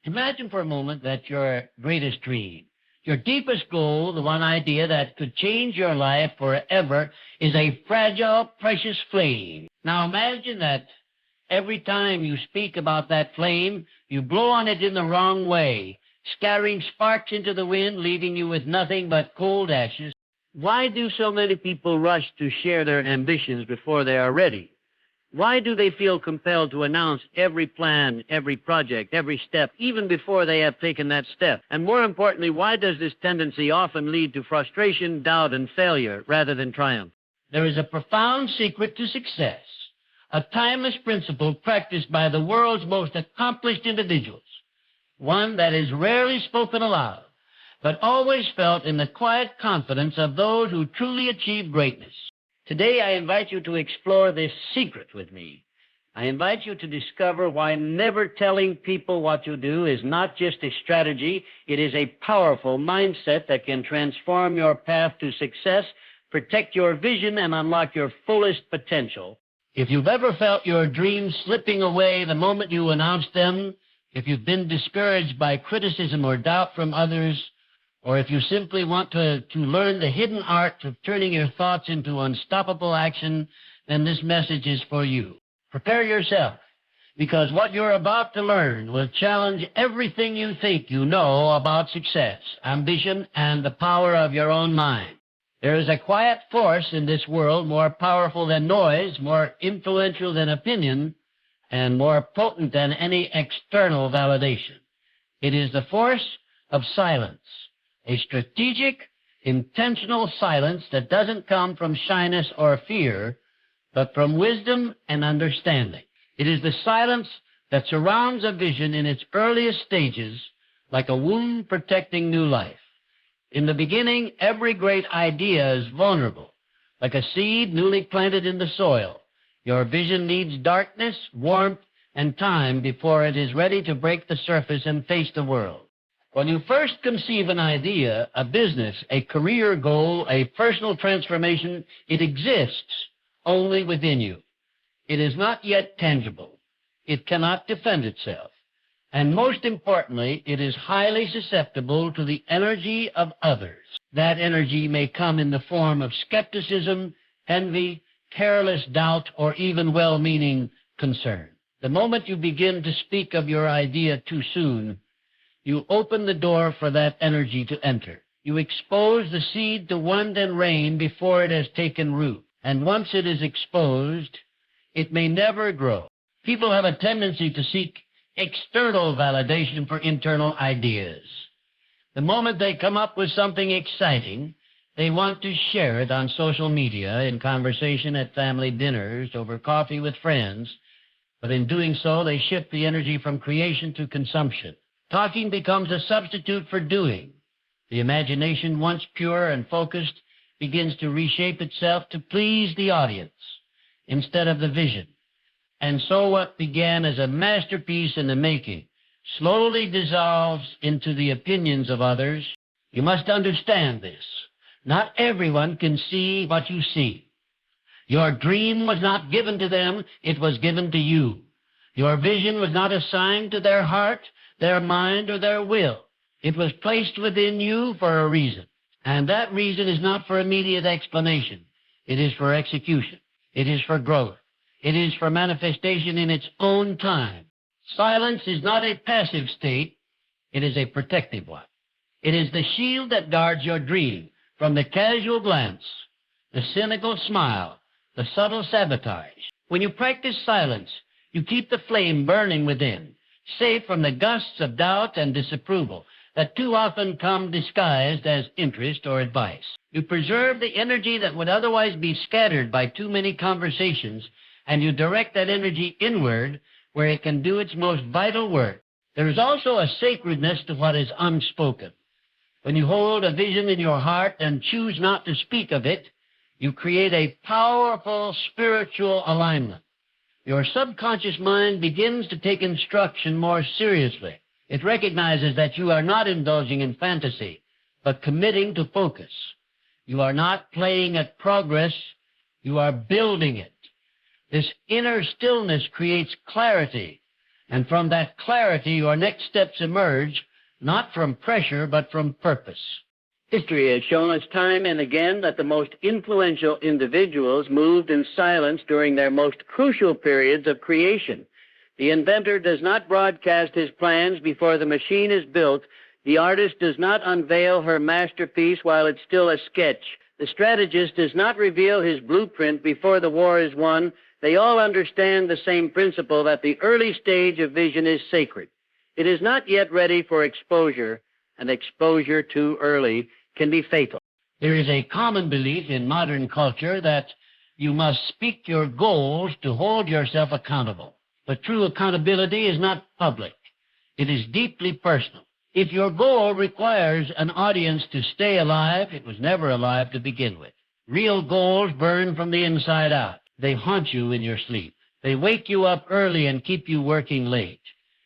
Imagine for a moment that your greatest dream, your deepest goal, the one idea that could change your life forever, is a fragile, precious flame. Now imagine that every time you speak about that flame, you blow on it in the wrong way, scattering sparks into the wind, leaving you with nothing but cold ashes. Why do so many people rush to share their ambitions before they are ready? Why do they feel compelled to announce every plan, every project, every step, even before they have taken that step? And more importantly, why does this tendency often lead to frustration, doubt, and failure rather than triumph? There is a profound secret to success, a timeless principle practiced by the world's most accomplished individuals, one that is rarely spoken aloud, but always felt in the quiet confidence of those who truly achieve greatness. Today, I invite you to explore this secret with me. I invite you to discover why never telling people what you do is not just a strategy, it is a powerful mindset that can transform your path to success, protect your vision, and unlock your fullest potential. If you've ever felt your dreams slipping away the moment you announce them, if you've been discouraged by criticism or doubt from others, or if you simply want to learn the hidden art of turning your thoughts into unstoppable action, then this message is for you. Prepare yourself, because what you're about to learn will challenge everything you think you know about success, ambition, and the power of your own mind. There is a quiet force in this world more powerful than noise, more influential than opinion, and more potent than any external validation. It is the force of silence. A strategic, intentional silence that doesn't come from shyness or fear, but from wisdom and understanding. It is the silence that surrounds a vision in its earliest stages like a womb protecting new life. In the beginning, every great idea is vulnerable, like a seed newly planted in the soil. Your vision needs darkness, warmth, and time before it is ready to break the surface and face the world. When you first conceive an idea, a business, a career goal, a personal transformation, it exists only within you. It is not yet tangible. It cannot defend itself. And most importantly, it is highly susceptible to the energy of others. That energy may come in the form of skepticism, envy, careless doubt, or even well-meaning concern. The moment you begin to speak of your idea too soon, you open the door for that energy to enter. You expose the seed to wind and rain before it has taken root. And once it is exposed, it may never grow. People have a tendency to seek external validation for internal ideas. The moment they come up with something exciting, they want to share it on social media, in conversation at family dinners, over coffee with friends. But in doing so, they shift the energy from creation to consumption. Talking becomes a substitute for doing. The imagination, once pure and focused, begins to reshape itself to please the audience instead of the vision. And so what began as a masterpiece in the making slowly dissolves into the opinions of others. You must understand this. Not everyone can see what you see. Your dream was not given to them, it was given to you. Your vision was not assigned to their heart, their mind, or their will. It was placed within you for a reason. And that reason is not for immediate explanation. It is for execution. It is for growth. It is for manifestation in its own time. Silence is not a passive state. It is a protective one. It is the shield that guards your dream from the casual glance, the cynical smile, the subtle sabotage. When you practice silence, you keep the flame burning within, safe from the gusts of doubt and disapproval that too often come disguised as interest or advice. You preserve the energy that would otherwise be scattered by too many conversations, and you direct that energy inward where it can do its most vital work. There is also a sacredness to what is unspoken. When you hold a vision in your heart and choose not to speak of it, you create a powerful spiritual alignment. Your subconscious mind begins to take instruction more seriously. It recognizes that you are not indulging in fantasy, but committing to focus. You are not playing at progress, you are building it. This inner stillness creates clarity, And from that clarity, your next steps emerge, not from pressure, but from purpose. History has shown us time and again that the most influential individuals moved in silence during their most crucial periods of creation. The inventor does not broadcast his plans before the machine is built. The artist does not unveil her masterpiece while it's still a sketch. The strategist does not reveal his blueprint before the war is won. They all understand the same principle, that the early stage of vision is sacred. It is not yet ready for exposure, and exposure too early can be fatal. There is a common belief in modern culture that you must speak your goals to hold yourself accountable. But true accountability is not public. It is deeply personal. If your goal requires an audience to stay alive, it was never alive to begin with. Real goals burn from the inside out. They haunt you in your sleep. They wake you up early and keep you working late.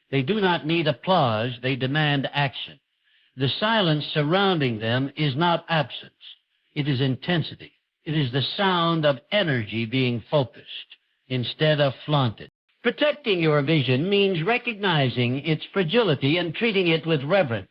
They do not need applause. They demand action. The silence surrounding them is not absence. It is intensity. It is the sound of energy being focused instead of flaunted. Protecting your vision means recognizing its fragility and treating it with reverence.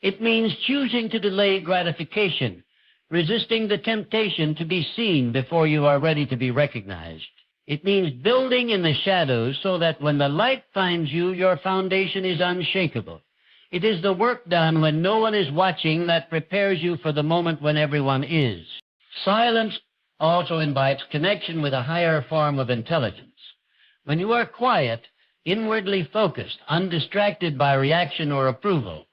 It means choosing to delay gratification, resisting the temptation to be seen before you are ready to be recognized. It means building in the shadows so that when the light finds you, your foundation is unshakable. It is the work done when no one is watching that prepares you for the moment when everyone is. Silence also invites connection with a higher form of intelligence. When you are quiet, inwardly focused, undistracted by reaction or approval,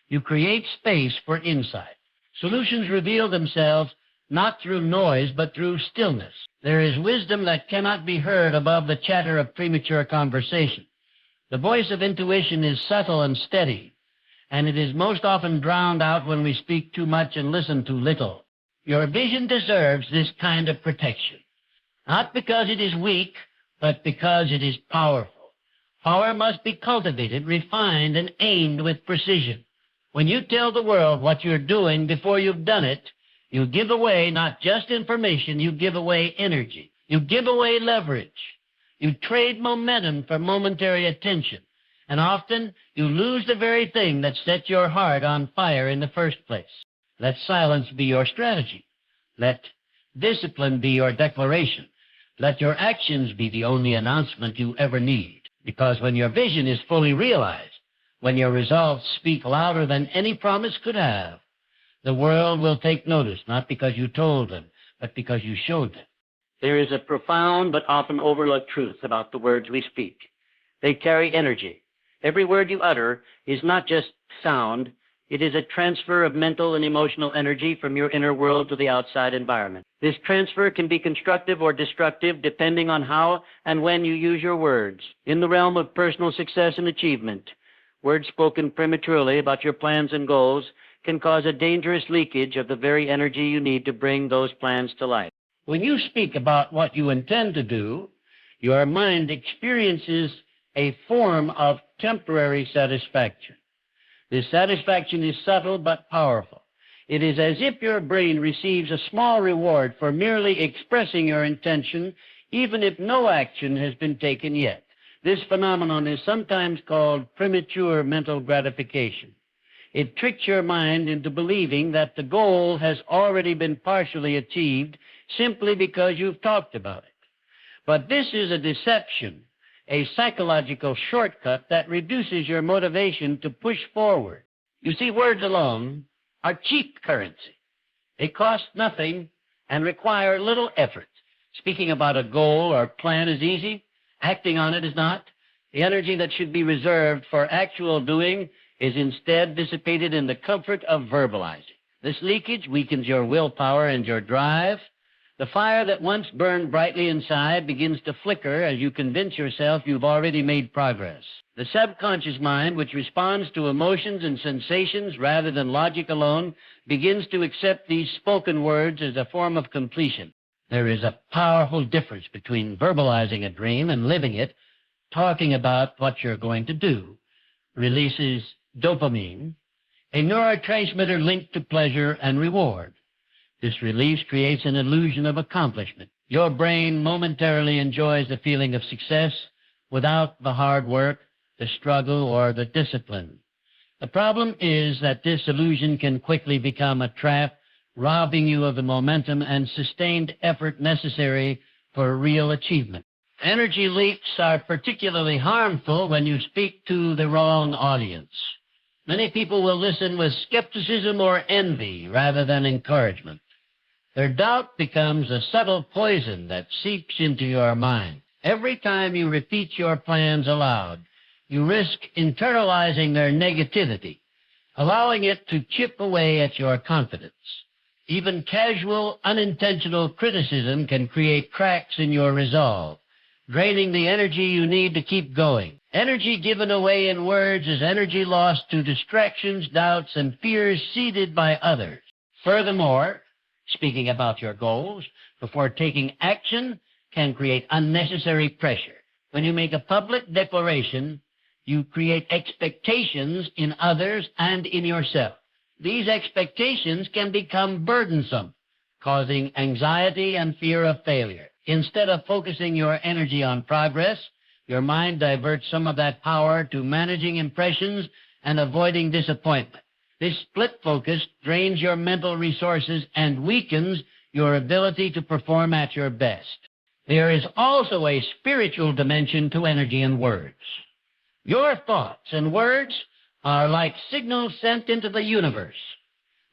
you create space for insight. Solutions reveal themselves not through noise, but through stillness. There is wisdom that cannot be heard above the chatter of premature conversation. The voice of intuition is subtle and steady, and it is most often drowned out when we speak too much and listen too little. Your vision deserves this kind of protection, not because it is weak, but because it is powerful. Power must be cultivated, refined, and aimed with precision. When you tell the world what you're doing before you've done it, you give away not just information, you give away energy. You give away leverage. You trade momentum for momentary attention. And often you lose the very thing that set your heart on fire in the first place. Let silence be your strategy. Let discipline be your declaration. Let your actions be the only announcement you ever need. Because when your vision is fully realized, when your resolves speak louder than any promise could have, the world will take notice, not because you told them, but because you showed them. There is a profound but often overlooked truth about the words we speak. They carry energy. Every word you utter is not just sound, it is a transfer of mental and emotional energy from your inner world to the outside environment. This transfer can be constructive or destructive depending on how and when you use your words. In the realm of personal success and achievement, words spoken prematurely about your plans and goals can cause a dangerous leakage of the very energy you need to bring those plans to life. When you speak about what you intend to do, your mind experiences a form of temporary satisfaction. This satisfaction is subtle but powerful. It is as if your brain receives a small reward for merely expressing your intention, even if no action has been taken yet. This phenomenon is sometimes called premature mental gratification. It tricks your mind into believing that the goal has already been partially achieved simply because you've talked about it. But this is a deception, a psychological shortcut that reduces your motivation to push forward. You see, words alone are cheap currency. They cost nothing and require little effort. Speaking about a goal or plan is easy. Acting on it is not. The energy that should be reserved for actual doing is instead dissipated in the comfort of verbalizing. This leakage weakens your willpower and your drive. The fire that once burned brightly inside begins to flicker as you convince yourself you've already made progress. The subconscious mind, which responds to emotions and sensations rather than logic alone, begins to accept these spoken words as a form of completion. There is a powerful difference between verbalizing a dream and living it. Talking about what you're going to do releases dopamine, a neurotransmitter linked to pleasure and reward. This release creates an illusion of accomplishment. Your brain momentarily enjoys the feeling of success without the hard work, the struggle, or the discipline. The problem is that this illusion can quickly become a trap, robbing you of the momentum and sustained effort necessary for real achievement. Energy leaks are particularly harmful when you speak to the wrong audience. Many people will listen with skepticism or envy rather than encouragement. Their doubt becomes a subtle poison that seeps into your mind. Every time you repeat your plans aloud, you risk internalizing their negativity, allowing it to chip away at your confidence. Even casual, unintentional criticism can create cracks in your resolve, draining the energy you need to keep going. Energy given away in words is energy lost to distractions, doubts, and fears seeded by others. Furthermore, speaking about your goals before taking action can create unnecessary pressure. When you make a public declaration, you create expectations in others and in yourself. These expectations can become burdensome, causing anxiety and fear of failure. Instead of focusing your energy on progress, your mind diverts some of that power to managing impressions and avoiding disappointment. This split focus drains your mental resources and weakens your ability to perform at your best. There is also a spiritual dimension to energy in words. Your thoughts and words are like signals sent into the universe.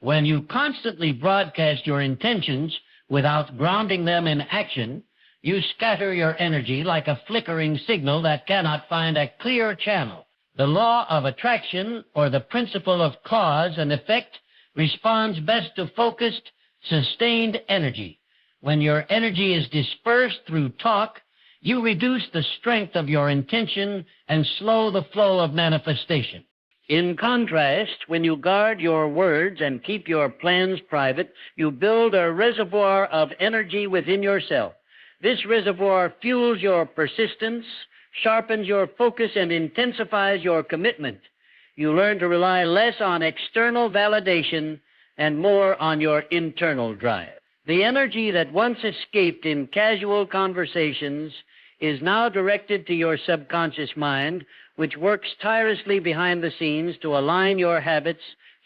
When you constantly broadcast your intentions without grounding them in action, you scatter your energy like a flickering signal that cannot find a clear channel. The law of attraction, or the principle of cause and effect, responds best to focused, sustained energy. When your energy is dispersed through talk, you reduce the strength of your intention and slow the flow of manifestation. In contrast, when you guard your words and keep your plans private, you build a reservoir of energy within yourself. This reservoir fuels your persistence, sharpens your focus, and intensifies your commitment. You learn to rely less on external validation and more on your internal drive. The energy that once escaped in casual conversations is now directed to your subconscious mind, which works tirelessly behind the scenes to align your habits,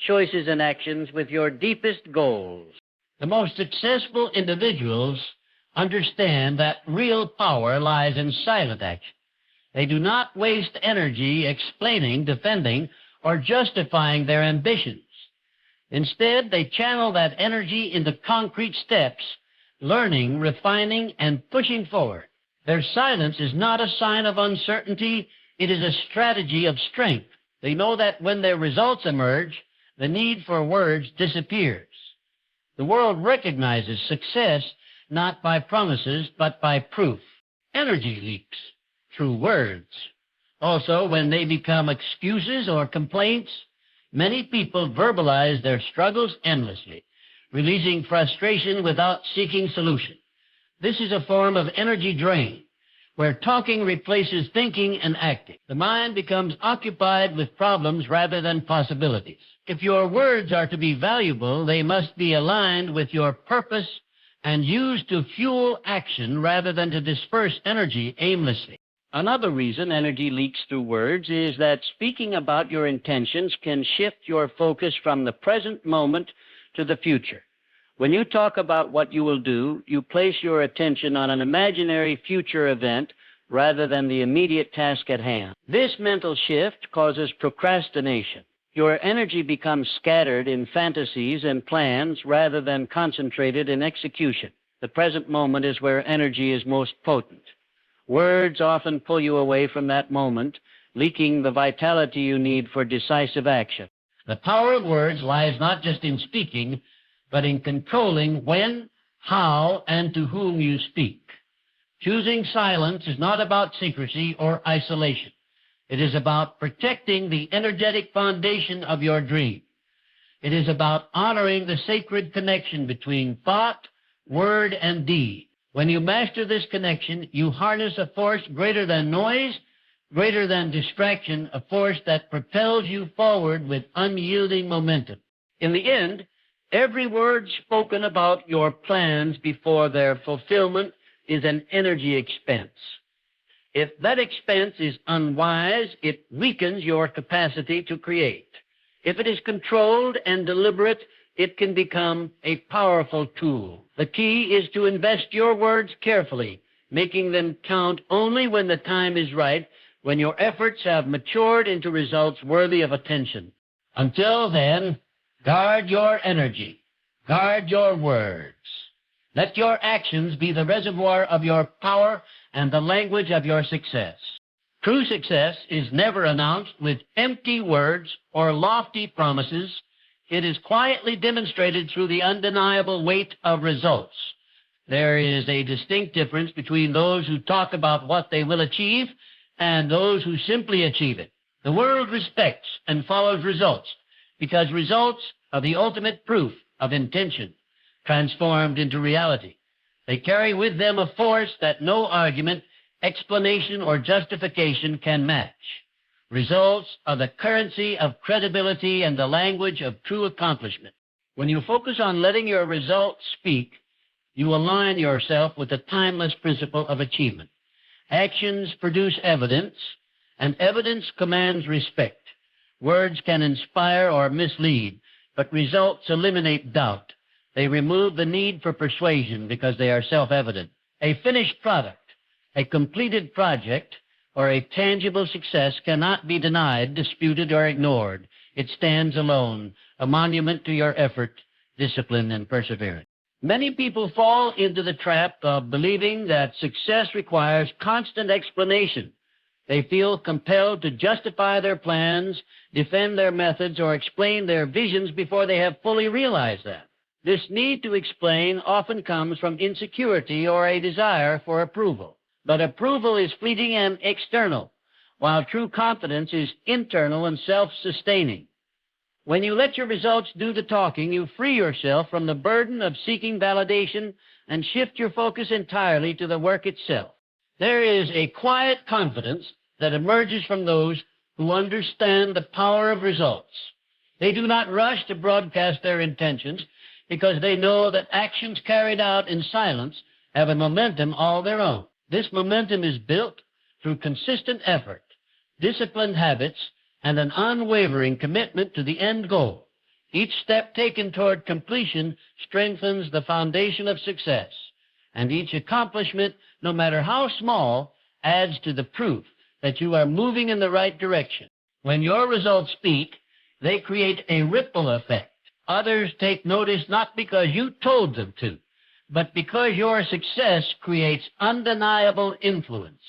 choices, and actions with your deepest goals. The most successful individuals understand that real power lies in silent action. They do not waste energy explaining, defending, or justifying their ambitions. Instead, they channel that energy into concrete steps, learning, refining, and pushing forward. Their silence is not a sign of uncertainty. It is a strategy of strength. They know that when their results emerge, the need for words disappears. The world recognizes success not by promises, but by proof. Energy leaks through words. Also, when they become excuses or complaints, many people verbalize their struggles endlessly, releasing frustration without seeking solution. This is a form of energy drain, where talking replaces thinking and acting. The mind becomes occupied with problems rather than possibilities. If your words are to be valuable, they must be aligned with your purpose and used to fuel action rather than to disperse energy aimlessly. Another reason energy leaks through words is that speaking about your intentions can shift your focus from the present moment to the future. When you talk about what you will do, you place your attention on an imaginary future event rather than the immediate task at hand. This mental shift causes procrastination. Your energy becomes scattered in fantasies and plans rather than concentrated in execution. The present moment is where energy is most potent. Words often pull you away from that moment, leaking the vitality you need for decisive action. The power of words lies not just in speaking, but in controlling when, how, and to whom you speak. Choosing silence is not about secrecy or isolation. It is about protecting the energetic foundation of your dream. It is about honoring the sacred connection between thought, word, and deed. When you master this connection, you harness a force greater than noise, greater than distraction, a force that propels you forward with unyielding momentum. In the end, every word spoken about your plans before their fulfillment is an energy expense. If that expense is unwise, it weakens your capacity to create. If it is controlled and deliberate, it can become a powerful tool. The key is to invest your words carefully, making them count only when the time is right, when your efforts have matured into results worthy of attention. Until then, guard your energy, guard your words. Let your actions be the reservoir of your power and the language of your success. True success is never announced with empty words or lofty promises. It is quietly demonstrated through the undeniable weight of results. There is a distinct difference between those who talk about what they will achieve and those who simply achieve it. The world respects and follows results because results are the ultimate proof of intention transformed into reality. They carry with them a force that no argument, explanation, or justification can match. Results are the currency of credibility and the language of true accomplishment. When you focus on letting your results speak, you align yourself with the timeless principle of achievement. Actions produce evidence, and evidence commands respect. Words can inspire or mislead, but results eliminate doubt. They remove the need for persuasion because they are self-evident. A finished product, a completed project, or a tangible success cannot be denied, disputed, or ignored. It stands alone, a monument to your effort, discipline, and perseverance. Many people fall into the trap of believing that success requires constant explanation. They feel compelled to justify their plans, defend their methods, or explain their visions before they have fully realized them. This need to explain often comes from insecurity or a desire for approval. But approval is fleeting and external, while true confidence is internal and self-sustaining. When you let your results do the talking, you free yourself from the burden of seeking validation and shift your focus entirely to the work itself. There is a quiet confidence that emerges from those who understand the power of results. They do not rush to broadcast their intentions because they know that actions carried out in silence have a momentum all their own. This momentum is built through consistent effort, disciplined habits, and an unwavering commitment to the end goal. Each step taken toward completion strengthens the foundation of success, and each accomplishment, no matter how small, adds to the proof that you are moving in the right direction. When your results speak, they create a ripple effect. Others take notice not because you told them to, but because your success creates undeniable influence.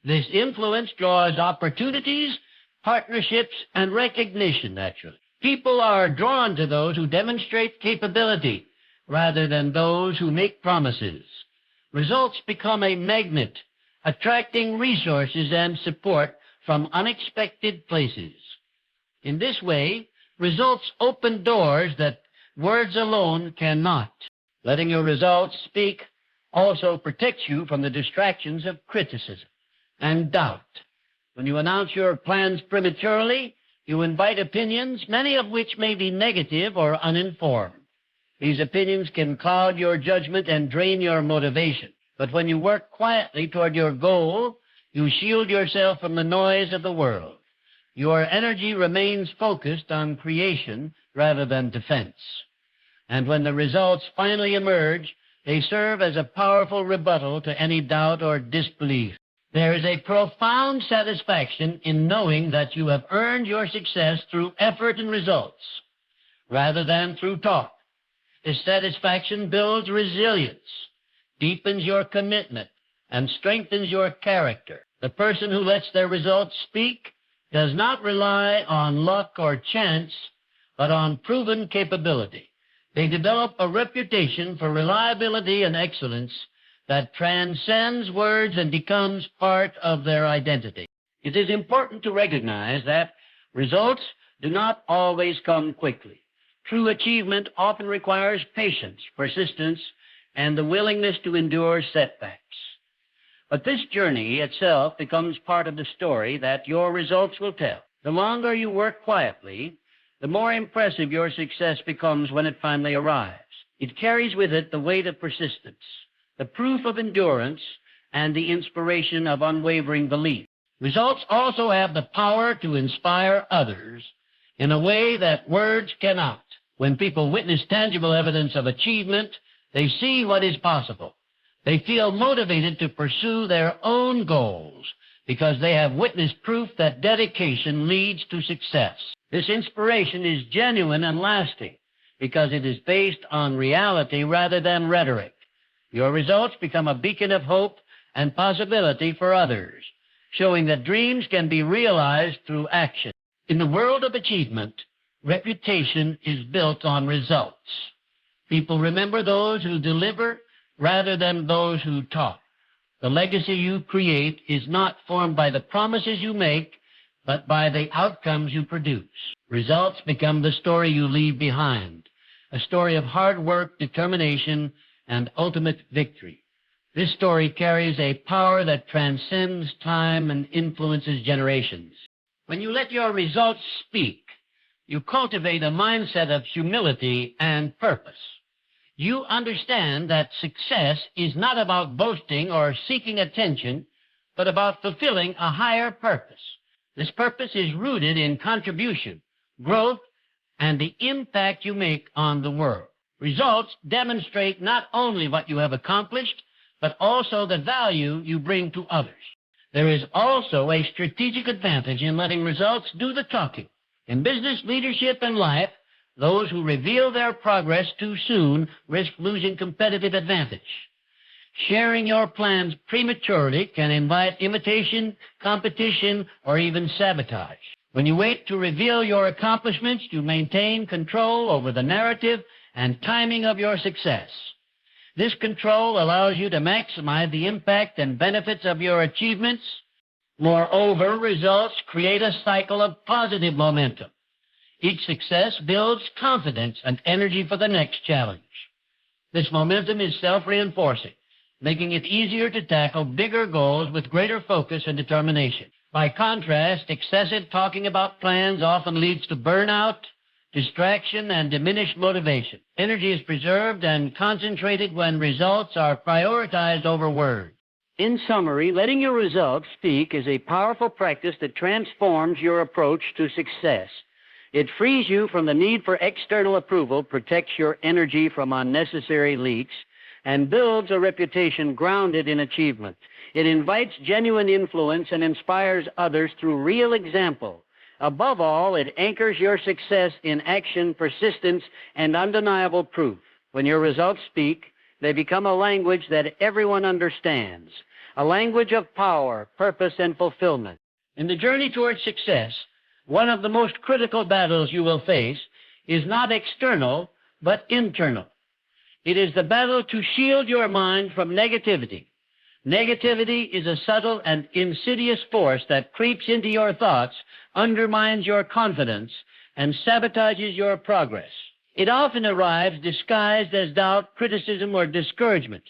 This influence draws opportunities, partnerships, and recognition, naturally. People are drawn to those who demonstrate capability rather than those who make promises. Results become a magnet, attracting resources and support from unexpected places. In this way, results open doors that words alone cannot. Letting your results speak also protects you from the distractions of criticism and doubt. When you announce your plans prematurely, you invite opinions, many of which may be negative or uninformed. These opinions can cloud your judgment and drain your motivation. But when you work quietly toward your goal, you shield yourself from the noise of the world. Your energy remains focused on creation rather than defense. And when the results finally emerge, they serve as a powerful rebuttal to any doubt or disbelief. There is a profound satisfaction in knowing that you have earned your success through effort and results, rather than through talk. This satisfaction builds resilience, deepens your commitment, and strengthens your character. The person who lets their results speak does not rely on luck or chance, but on proven capability. They develop a reputation for reliability and excellence that transcends words and becomes part of their identity. It is important to recognize that results do not always come quickly. True achievement often requires patience, persistence, and the willingness to endure setbacks. But this journey itself becomes part of the story that your results will tell. The longer you work quietly, the more impressive your success becomes when it finally arrives. It carries with it the weight of persistence, the proof of endurance, and the inspiration of unwavering belief. Results also have the power to inspire others in a way that words cannot. When people witness tangible evidence of achievement, they see what is possible. They feel motivated to pursue their own goals because they have witnessed proof that dedication leads to success. This inspiration is genuine and lasting because it is based on reality rather than rhetoric. Your results become a beacon of hope and possibility for others, showing that dreams can be realized through action. In the world of achievement, reputation is built on results. People remember those who deliver rather than those who talk. The legacy you create is not formed by the promises you make, but by the outcomes you produce. Results become the story you leave behind, a story of hard work, determination, and ultimate victory. This story carries a power that transcends time and influences generations. When you let your results speak, you cultivate a mindset of humility and purpose. You understand that success is not about boasting or seeking attention, but about fulfilling a higher purpose. This purpose is rooted in contribution, growth, and the impact you make on the world. Results demonstrate not only what you have accomplished, but also the value you bring to others. There is also a strategic advantage in letting results do the talking. In business, leadership, and life, those who reveal their progress too soon risk losing competitive advantage. Sharing your plans prematurely can invite imitation, competition, or even sabotage. When you wait to reveal your accomplishments, you maintain control over the narrative and timing of your success. This control allows you to maximize the impact and benefits of your achievements. Moreover, results create a cycle of positive momentum. Each success builds confidence and energy for the next challenge. This momentum is self-reinforcing, making it easier to tackle bigger goals with greater focus and determination. By contrast, excessive talking about plans often leads to burnout, distraction, and diminished motivation. Energy is preserved and concentrated when results are prioritized over words. In summary, letting your results speak is a powerful practice that transforms your approach to success. It frees you from the need for external approval, protects your energy from unnecessary leaks, and builds a reputation grounded in achievement. It invites genuine influence and inspires others through real example. Above all, it anchors your success in action, persistence, and undeniable proof. When your results speak, they become a language that everyone understands, a language of power, purpose, and fulfillment. In the journey towards success, one of the most critical battles you will face is not external, but internal. It is the battle to shield your mind from negativity. Negativity is a subtle and insidious force that creeps into your thoughts, undermines your confidence, and sabotages your progress. It often arrives disguised as doubt, criticism, or discouragement,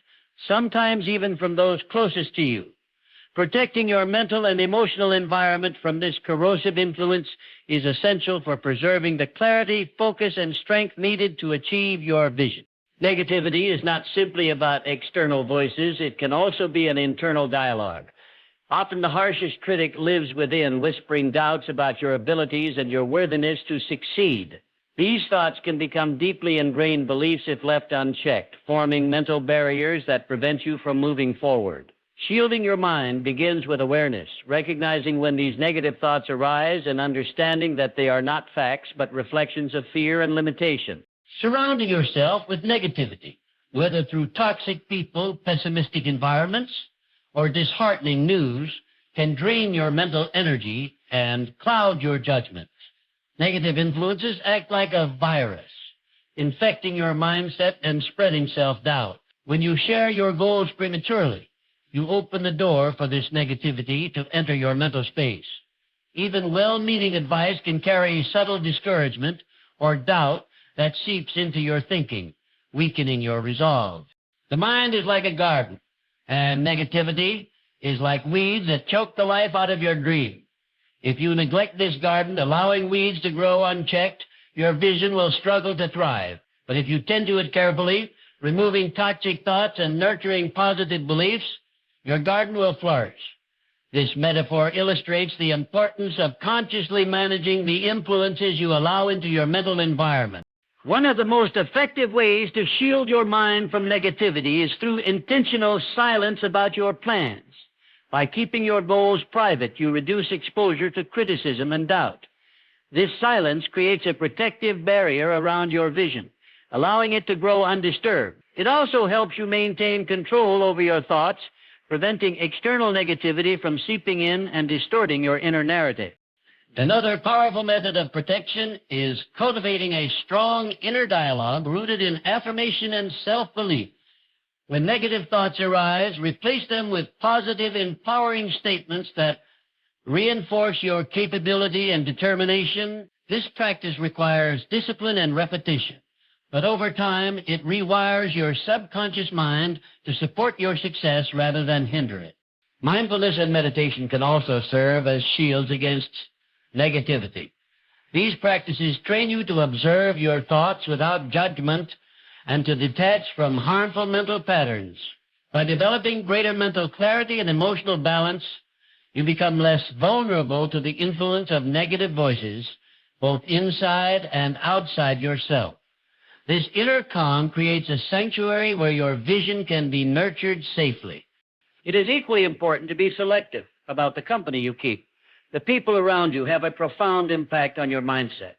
sometimes even from those closest to you. Protecting your mental and emotional environment from this corrosive influence is essential for preserving the clarity, focus, and strength needed to achieve your vision. Negativity is not simply about external voices. It can also be an internal dialogue. Often the harshest critic lives within, whispering doubts about your abilities and your worthiness to succeed. These thoughts can become deeply ingrained beliefs if left unchecked, forming mental barriers that prevent you from moving forward. Shielding your mind begins with awareness, recognizing when these negative thoughts arise and understanding that they are not facts but reflections of fear and limitation. Surrounding yourself with negativity, whether through toxic people, pessimistic environments, or disheartening news, can drain your mental energy and cloud your judgment. Negative influences act like a virus, infecting your mindset and spreading self-doubt. When you share your goals prematurely, you open the door for this negativity to enter your mental space. Even well-meaning advice can carry subtle discouragement or doubt that seeps into your thinking, weakening your resolve. The mind is like a garden, and negativity is like weeds that choke the life out of your dream. If you neglect this garden, allowing weeds to grow unchecked, your vision will struggle to thrive. But if you tend to it carefully, removing toxic thoughts and nurturing positive beliefs, your garden will flourish. This metaphor illustrates the importance of consciously managing the influences you allow into your mental environment. One of the most effective ways to shield your mind from negativity is through intentional silence about your plans. By keeping your goals private, you reduce exposure to criticism and doubt. This silence creates a protective barrier around your vision, allowing it to grow undisturbed. It also helps you maintain control over your thoughts, preventing external negativity from seeping in and distorting your inner narrative. Another powerful method of protection is cultivating a strong inner dialogue rooted in affirmation and self-belief. When negative thoughts arise, replace them with positive, empowering statements that reinforce your capability and determination. This practice requires discipline and repetition, but over time, it rewires your subconscious mind to support your success rather than hinder it. Mindfulness and meditation can also serve as shields against negativity. These practices train you to observe your thoughts without judgment and to detach from harmful mental patterns. By developing greater mental clarity and emotional balance, you become less vulnerable to the influence of negative voices, both inside and outside yourself. This inner calm creates a sanctuary where your vision can be nurtured safely. It is equally important to be selective about the company you keep. The people around you have a profound impact on your mindset.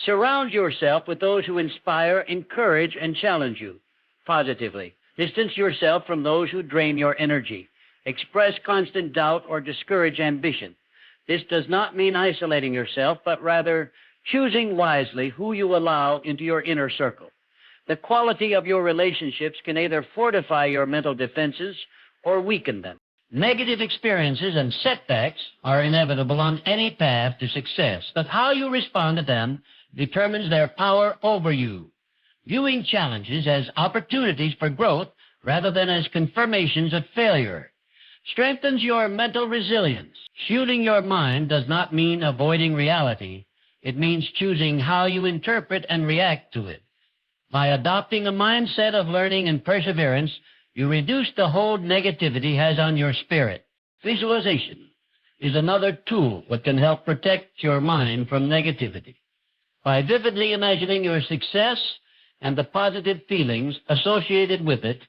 Surround yourself with those who inspire, encourage, and challenge you positively. Distance yourself from those who drain your energy, express constant doubt, or discourage ambition. This does not mean isolating yourself, but rather choosing wisely who you allow into your inner circle. The quality of your relationships can either fortify your mental defenses or weaken them. Negative experiences and setbacks are inevitable on any path to success, but how you respond to them determines their power over you. Viewing challenges as opportunities for growth rather than as confirmations of failure strengthens your mental resilience. Shielding your mind does not mean avoiding reality. It means choosing how you interpret and react to it. By adopting a mindset of learning and perseverance, you reduce the hold negativity has on your spirit. Visualization is another tool that can help protect your mind from negativity. By vividly imagining your success and the positive feelings associated with it,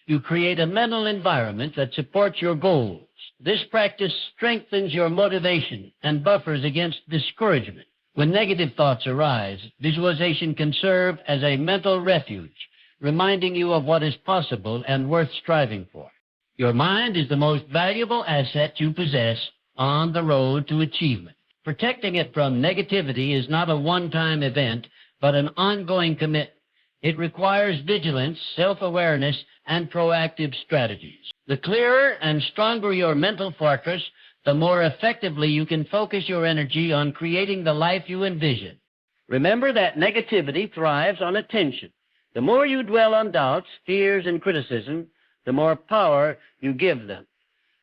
you create a mental environment that supports your goals. This practice strengthens your motivation and buffers against discouragement. When negative thoughts arise, visualization can serve as a mental refuge, reminding you of what is possible and worth striving for. Your mind is the most valuable asset you possess on the road to achievement. Protecting it from negativity is not a one-time event, but an ongoing commitment. It requires vigilance, self-awareness, and proactive strategies. The clearer and stronger your mental fortress, the more effectively you can focus your energy on creating the life you envision. Remember that negativity thrives on attention. The more you dwell on doubts, fears, and criticism, the more power you give them.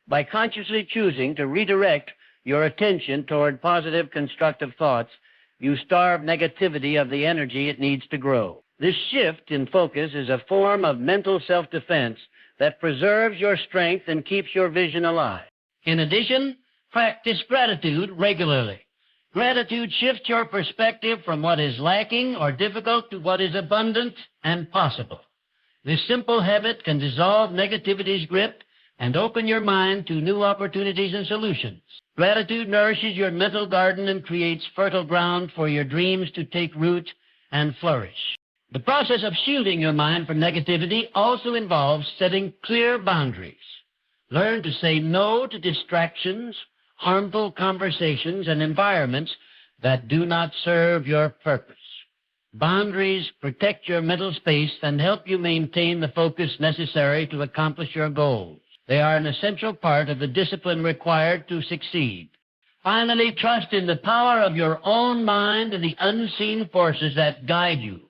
By consciously choosing to redirect your attention toward positive, constructive thoughts, you starve negativity of the energy it needs to grow. This shift in focus is a form of mental self-defense that preserves your strength and keeps your vision alive. In addition, practice gratitude regularly. Gratitude shifts your perspective from what is lacking or difficult to what is abundant and possible. This simple habit can dissolve negativity's grip and open your mind to new opportunities and solutions. Gratitude nourishes your mental garden and creates fertile ground for your dreams to take root and flourish. The process of shielding your mind from negativity also involves setting clear boundaries. Learn to say no to distractions, harmful conversations, and environments that do not serve your purpose. Boundaries protect your mental space and help you maintain the focus necessary to accomplish your goals. They are an essential part of the discipline required to succeed. Finally, trust in the power of your own mind and the unseen forces that guide you.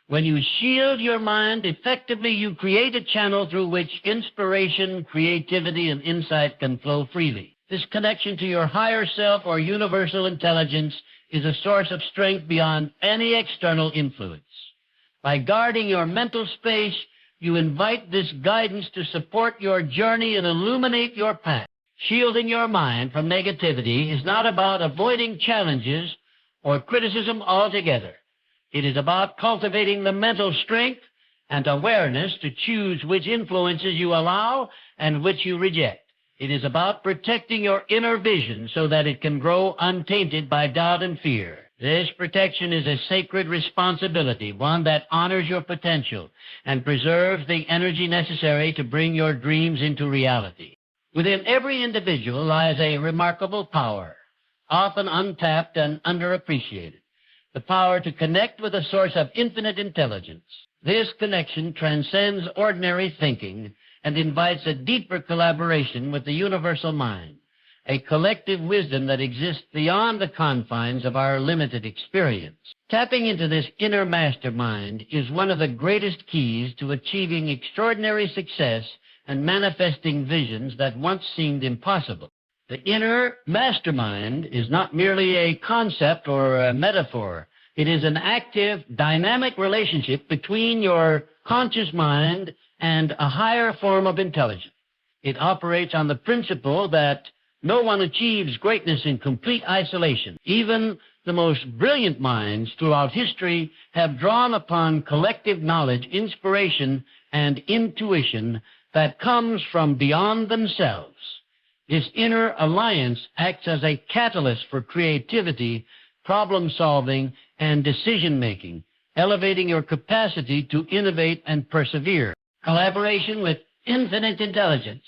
When you shield your mind effectively, you create a channel through which inspiration, creativity, and insight can flow freely. This connection to your higher self or universal intelligence is a source of strength beyond any external influence. By guarding your mental space, You invite this guidance to support your journey and illuminate your path. Shielding your mind from negativity is not about avoiding challenges or criticism altogether. It is about cultivating the mental strength and awareness to choose which influences you allow and which you reject. It is about protecting your inner vision so that it can grow untainted by doubt and fear. This protection is a sacred responsibility, one that honors your potential and preserves the energy necessary to bring your dreams into reality. Within every individual lies a remarkable power, often untapped and underappreciated, the power to connect with a source of infinite intelligence. This connection transcends ordinary thinking and invites a deeper collaboration with the universal mind, a collective wisdom that exists beyond the confines of our limited experience. Tapping into this inner mastermind is one of the greatest keys to achieving extraordinary success and manifesting visions that once seemed impossible. The inner mastermind is not merely a concept or a metaphor. It is an active, dynamic relationship between your conscious mind and a higher form of intelligence. It operates on the principle that no one achieves greatness in complete isolation. Even the most brilliant minds throughout history have drawn upon collective knowledge, inspiration, and intuition that comes from beyond themselves. This inner alliance acts as a catalyst for creativity, problem-solving, and decision-making, elevating your capacity to innovate and persevere. Collaboration with infinite intelligence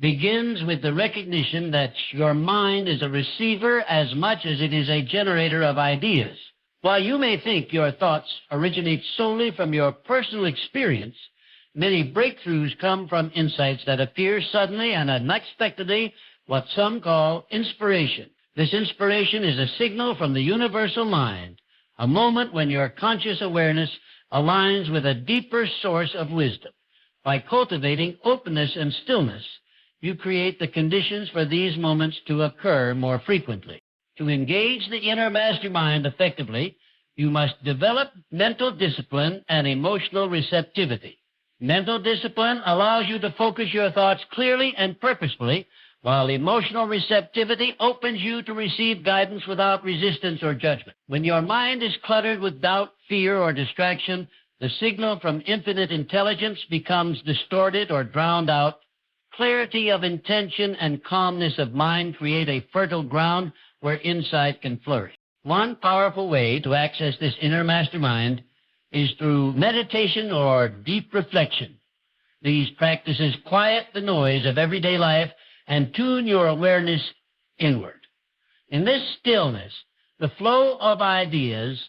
begins with the recognition that your mind is a receiver as much as it is a generator of ideas. While you may think your thoughts originate solely from your personal experience, many breakthroughs come from insights that appear suddenly and unexpectedly, what some call inspiration. This inspiration is a signal from the universal mind, a moment when your conscious awareness aligns with a deeper source of wisdom. By cultivating openness and stillness, you create the conditions for these moments to occur more frequently. To engage the inner mastermind effectively, you must develop mental discipline and emotional receptivity. Mental discipline allows you to focus your thoughts clearly and purposefully, while emotional receptivity opens you to receive guidance without resistance or judgment. When your mind is cluttered with doubt, fear, or distraction, the signal from infinite intelligence becomes distorted or drowned out. Clarity of intention and calmness of mind create a fertile ground where insight can flourish. One powerful way to access this inner mastermind is through meditation or deep reflection. These practices quiet the noise of everyday life and tune your awareness inward. In this stillness, the flow of ideas,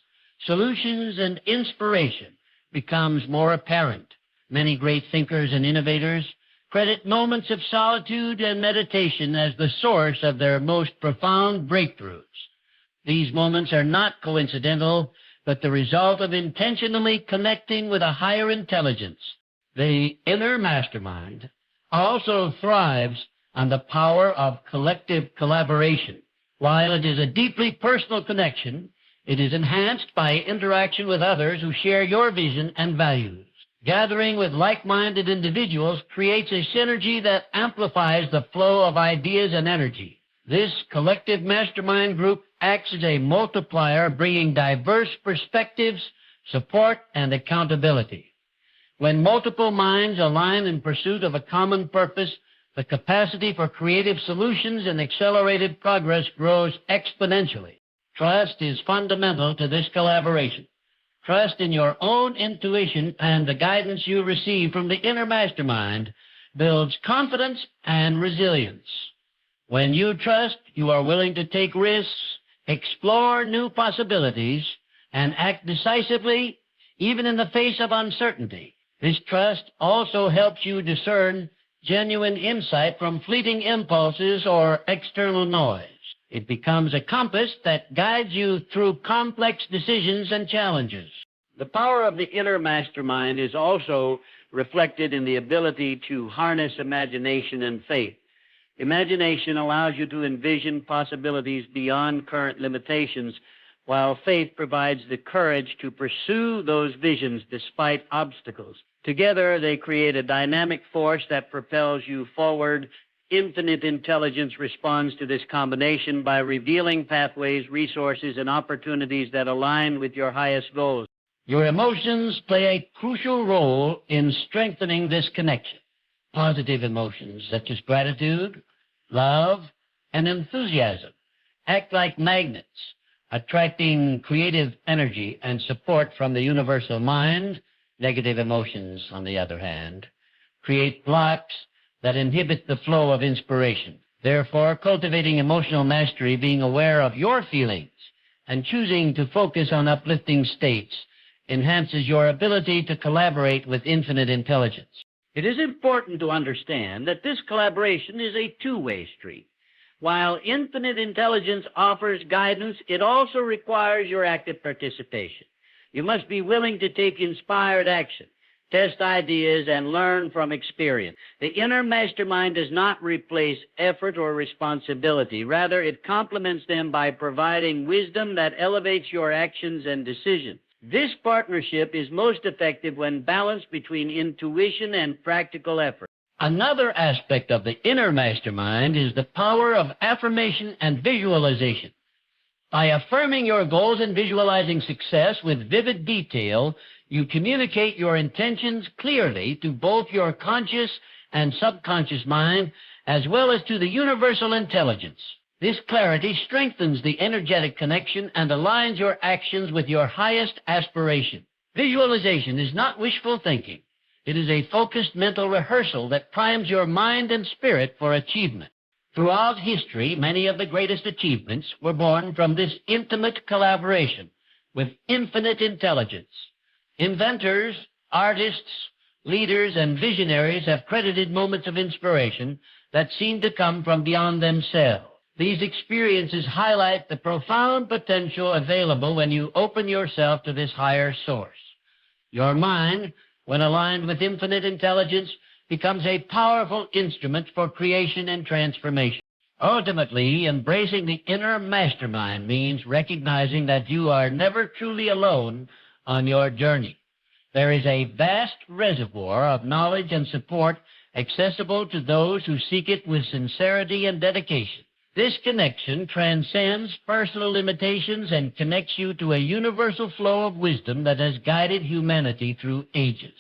solutions, and inspiration becomes more apparent. Many great thinkers and innovators credit moments of solitude and meditation as the source of their most profound breakthroughs. These moments are not coincidental, but the result of intentionally connecting with a higher intelligence. The inner mastermind also thrives on the power of collective collaboration. While it is a deeply personal connection, it is enhanced by interaction with others who share your vision and values. Gathering with like-minded individuals creates a synergy that amplifies the flow of ideas and energy. This collective mastermind group acts as a multiplier, bringing diverse perspectives, support, and accountability. When multiple minds align in pursuit of a common purpose, the capacity for creative solutions and accelerated progress grows exponentially. Trust is fundamental to this collaboration. Trust in your own intuition and the guidance you receive from the inner mastermind builds confidence and resilience. When you trust, you are willing to take risks, explore new possibilities, and act decisively even in the face of uncertainty. This trust also helps you discern genuine insight from fleeting impulses or external noise. It becomes a compass that guides you through complex decisions and challenges. The power of the inner mastermind is also reflected in the ability to harness imagination and faith. Imagination allows you to envision possibilities beyond current limitations, while faith provides the courage to pursue those visions despite obstacles. Together, they create a dynamic force that propels you forward. Infinite intelligence responds to this combination by revealing pathways, resources, and opportunities that align with your highest goals. Your emotions play a crucial role in strengthening this connection. Positive emotions such as gratitude, love, and enthusiasm act like magnets, attracting creative energy and support from the universal mind. Negative emotions, on the other hand, create blocks that inhibit the flow of inspiration. Therefore, cultivating emotional mastery, being aware of your feelings, and choosing to focus on uplifting states enhances your ability to collaborate with infinite intelligence. It is important to understand that this collaboration is a two-way street. While infinite intelligence offers guidance, it also requires your active participation. You must be willing to take inspired action, test ideas, and learn from experience. The inner mastermind does not replace effort or responsibility. Rather, it complements them by providing wisdom that elevates your actions and decisions. This partnership is most effective when balanced between intuition and practical effort. Another aspect of the inner mastermind is the power of affirmation and visualization. By affirming your goals and visualizing success with vivid detail, you communicate your intentions clearly to both your conscious and subconscious mind, as well as to the universal intelligence. This clarity strengthens the energetic connection and aligns your actions with your highest aspiration. Visualization is not wishful thinking. It is a focused mental rehearsal that primes your mind and spirit for achievement. Throughout history, many of the greatest achievements were born from this intimate collaboration with infinite intelligence. Inventors, artists, leaders, and visionaries have credited moments of inspiration that seem to come from beyond themselves. These experiences highlight the profound potential available when you open yourself to this higher source. Your mind, when aligned with infinite intelligence, becomes a powerful instrument for creation and transformation. Ultimately, embracing the inner mastermind means recognizing that you are never truly alone on your journey. There is a vast reservoir of knowledge and support accessible to those who seek it with sincerity and dedication. This connection transcends personal limitations and connects you to a universal flow of wisdom that has guided humanity through ages.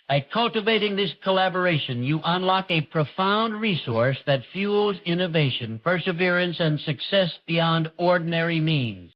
By cultivating this collaboration, you unlock a profound resource that fuels innovation, perseverance, and success beyond ordinary means.